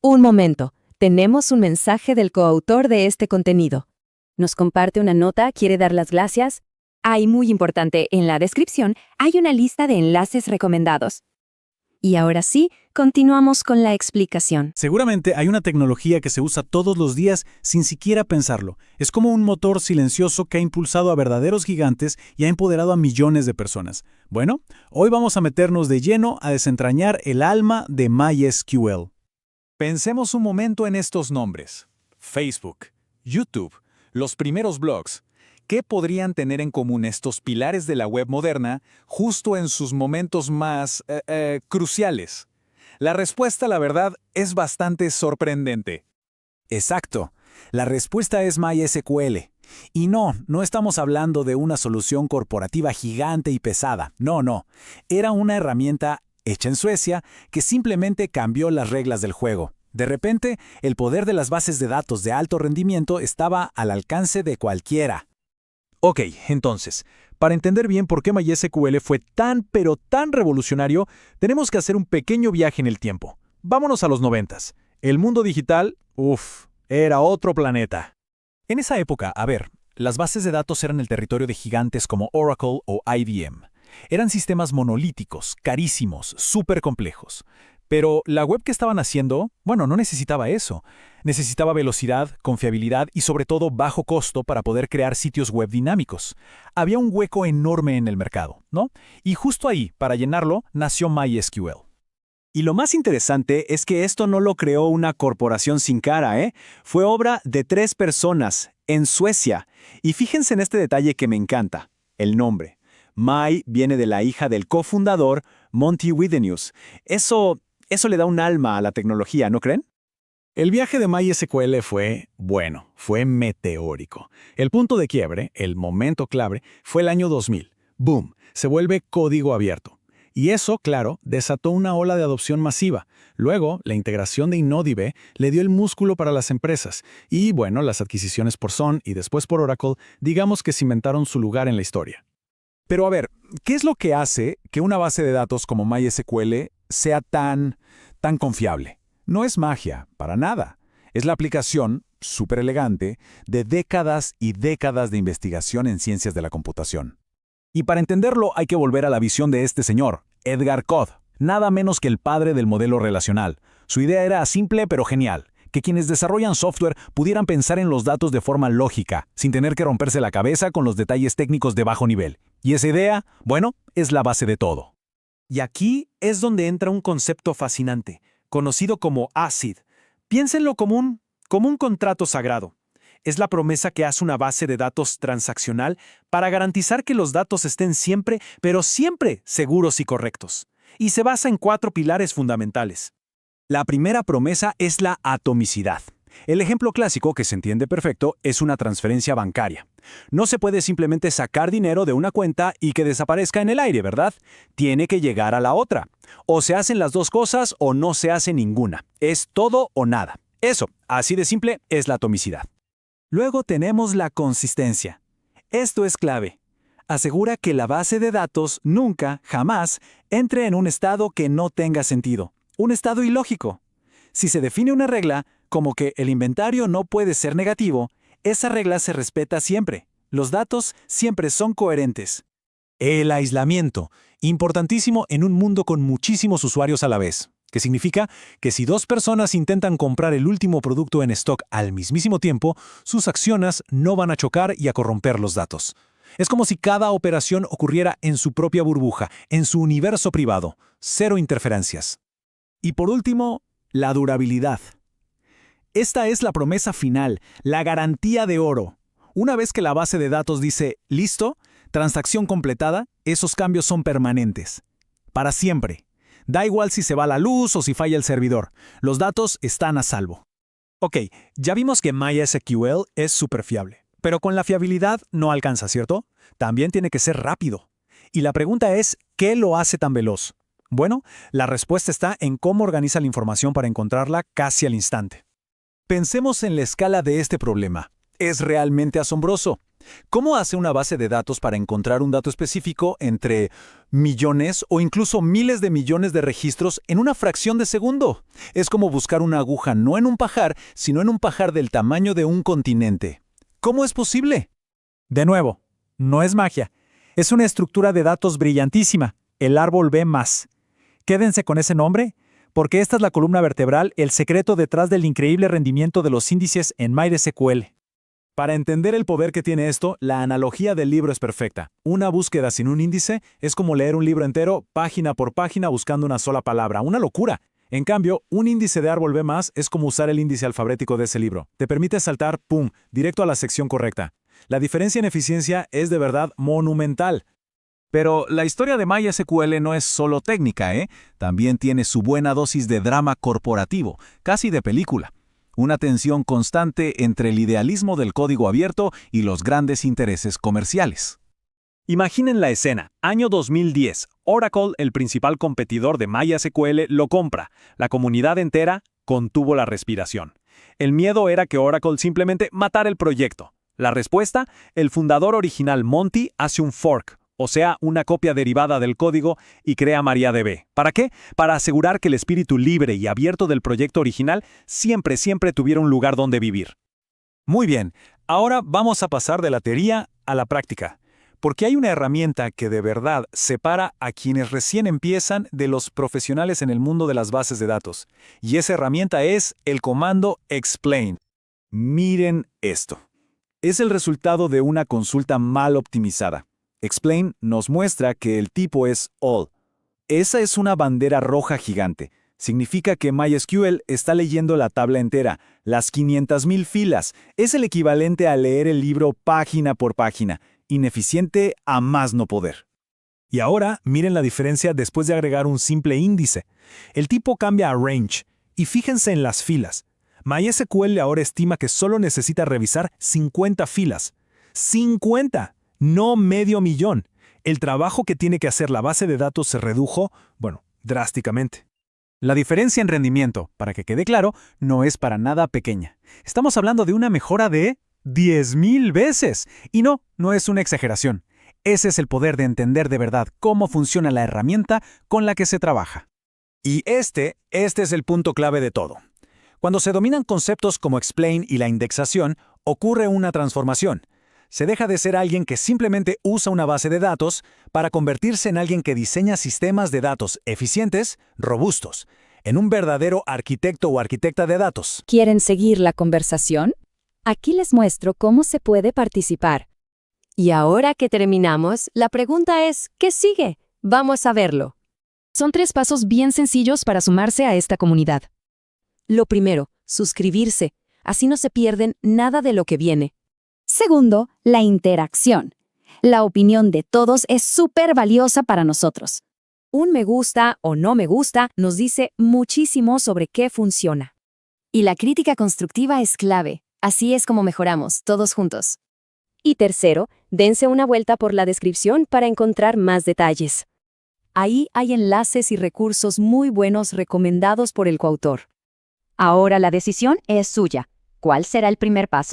Un momento, tenemos un mensaje del coautor de este contenido. Nos comparte una nota, quiere dar las gracias. Hay muy importante, en la descripción hay una lista de enlaces recomendados. Y ahora sí, continuamos con la explicación. Seguramente hay una tecnología que se usa todos los días sin siquiera pensarlo. Es como un motor silencioso que ha impulsado a verdaderos gigantes y ha empoderado a millones de personas. Bueno, hoy vamos a meternos de lleno a desentrañar el alma de MySQL. Pensemos un momento en estos nombres. Facebook, YouTube, los primeros blogs. ¿Qué podrían tener en común estos pilares de la web moderna justo en sus momentos más cruciales? La respuesta, la verdad, es bastante sorprendente. Exacto. La respuesta es MySQL. Y no estamos hablando de una solución corporativa gigante y pesada. No. Era una herramienta hecha en Suecia que simplemente cambió las reglas del juego. De repente, el poder de las bases de datos de alto rendimiento estaba al alcance de cualquiera. Ok, entonces, para entender bien por qué MySQL fue tan pero tan revolucionario, tenemos que hacer un pequeño viaje en el tiempo. Vámonos a los 90s. El mundo digital, era otro planeta. En esa época, las bases de datos eran el territorio de gigantes como Oracle o IBM. Eran sistemas monolíticos, carísimos, súper complejos. Pero la web que estaban haciendo, no necesitaba eso. Necesitaba velocidad, confiabilidad y sobre todo bajo costo para poder crear sitios web dinámicos. Había un hueco enorme en el mercado, ¿no? Y justo ahí, para llenarlo, nació MySQL. Y lo más interesante es que esto no lo creó una corporación sin cara, ¿eh? Fue obra de 3 personas, en Suecia. Y fíjense en este detalle que me encanta, el nombre. My viene de la hija del cofundador, Monty Widenius. Eso le da un alma a la tecnología, ¿no creen? El viaje de MySQL fue meteórico. El punto de quiebre, el momento clave, fue el año 2000. ¡Boom! Se vuelve código abierto. Y eso, claro, desató una ola de adopción masiva. Luego, la integración de InnoDB le dio el músculo para las empresas. Y las adquisiciones por Sun y después por Oracle, digamos que cimentaron su lugar en la historia. Pero ¿qué es lo que hace que una base de datos como MySQL sea tan confiable? No es magia, para nada. Es la aplicación, súper elegante, de décadas y décadas de investigación en ciencias de la computación. Y para entenderlo hay que volver a la visión de este señor, Edgar Codd, nada menos que el padre del modelo relacional. Su idea era simple pero genial, que quienes desarrollan software pudieran pensar en los datos de forma lógica, sin tener que romperse la cabeza con los detalles técnicos de bajo nivel. Y esa idea, es la base de todo. Y aquí es donde entra un concepto fascinante, conocido como ACID. Piénsenlo como un contrato sagrado. Es la promesa que hace una base de datos transaccional para garantizar que los datos estén siempre, pero siempre seguros y correctos. Y se basa en 4 pilares fundamentales. La primera promesa es la atomicidad. El ejemplo clásico, que se entiende perfecto, es una transferencia bancaria. No se puede simplemente sacar dinero de una cuenta y que desaparezca en el aire, ¿verdad? Tiene que llegar a la otra. O se hacen las dos cosas o no se hace ninguna. Es todo o nada. Eso, así de simple, es la atomicidad. Luego tenemos la consistencia. Esto es clave. Asegura que la base de datos nunca, jamás, entre en un estado que no tenga sentido. Un estado ilógico. Si se define una regla, como que el inventario no puede ser negativo, esa regla se respeta siempre. Los datos siempre son coherentes. El aislamiento, importantísimo en un mundo con muchísimos usuarios a la vez. Que significa que si 2 personas intentan comprar el último producto en stock al mismísimo tiempo, sus acciones no van a chocar y a corromper los datos. Es como si cada operación ocurriera en su propia burbuja, en su universo privado. 0 interferencias. Y por último, la durabilidad. Esta es la promesa final, la garantía de oro. Una vez que la base de datos dice «listo», transacción completada, esos cambios son permanentes. Para siempre. Da igual si se va la luz o si falla el servidor. Los datos están a salvo. Ok, ya vimos que MySQL es súper fiable. Pero con la fiabilidad no alcanza, ¿cierto? También tiene que ser rápido. Y la pregunta es, ¿qué lo hace tan veloz? Bueno, la respuesta está en cómo organiza la información para encontrarla casi al instante. Pensemos en la escala de este problema. Es realmente asombroso. ¿Cómo hace una base de datos para encontrar un dato específico entre millones o incluso miles de millones de registros en una fracción de segundo? Es como buscar una aguja no en un pajar, sino en un pajar del tamaño de un continente. ¿Cómo es posible? De nuevo, no es magia. Es una estructura de datos brillantísima, el árbol B+. Quédense con ese nombre, porque esta es la columna vertebral, el secreto detrás del increíble rendimiento de los índices en MySQL. Para entender el poder que tiene esto, la analogía del libro es perfecta. Una búsqueda sin un índice es como leer un libro entero, página por página, buscando una sola palabra. ¡Una locura! En cambio, un índice de árbol B+ es como usar el índice alfabético de ese libro. Te permite saltar, ¡pum!, directo a la sección correcta. La diferencia en eficiencia es de verdad monumental. Pero la historia de MySQL no es solo técnica, ¿eh? También tiene su buena dosis de drama corporativo, casi de película. Una tensión constante entre el idealismo del código abierto y los grandes intereses comerciales. Imaginen la escena. Año 2010. Oracle, el principal competidor de MySQL, lo compra. La comunidad entera contuvo la respiración. El miedo era que Oracle simplemente matara el proyecto. La respuesta, el fundador original Monty hace un fork, o sea, una copia derivada del código, y crea MariaDB. ¿Para qué? Para asegurar que el espíritu libre y abierto del proyecto original siempre tuviera un lugar donde vivir. Muy bien, ahora vamos a pasar de la teoría a la práctica, porque hay una herramienta que de verdad separa a quienes recién empiezan de los profesionales en el mundo de las bases de datos, y esa herramienta es el comando explain. Miren esto. Es el resultado de una consulta mal optimizada. Explain nos muestra que el tipo es all. Esa es una bandera roja gigante. Significa que MySQL está leyendo la tabla entera, las 500,000 filas. Es el equivalente a leer el libro página por página. Ineficiente a más no poder. Y ahora, miren la diferencia después de agregar un simple índice. El tipo cambia a range. Y fíjense en las filas. MySQL ahora estima que solo necesita revisar 50 filas. ¡50! No 500,000. El trabajo que tiene que hacer la base de datos se redujo, drásticamente. La diferencia en rendimiento, para que quede claro, no es para nada pequeña. Estamos hablando de una mejora de 10,000 veces. Y no es una exageración. Ese es el poder de entender de verdad cómo funciona la herramienta con la que se trabaja. Y este es el punto clave de todo. Cuando se dominan conceptos como explain y la indexación, ocurre una transformación. Se deja de ser alguien que simplemente usa una base de datos para convertirse en alguien que diseña sistemas de datos eficientes, robustos, en un verdadero arquitecto o arquitecta de datos. ¿Quieren seguir la conversación? Aquí les muestro cómo se puede participar. Y ahora que terminamos, la pregunta es, ¿qué sigue? Vamos a verlo. Son 3 pasos bien sencillos para sumarse a esta comunidad. Lo primero, suscribirse. Así no se pierden nada de lo que viene. Segundo, la interacción. La opinión de todos es súper valiosa para nosotros. Un me gusta o no me gusta nos dice muchísimo sobre qué funciona. Y la crítica constructiva es clave. Así es como mejoramos, todos juntos. Y tercero, dense una vuelta por la descripción para encontrar más detalles. Ahí hay enlaces y recursos muy buenos recomendados por el coautor. Ahora la decisión es suya. ¿Cuál será el primer paso?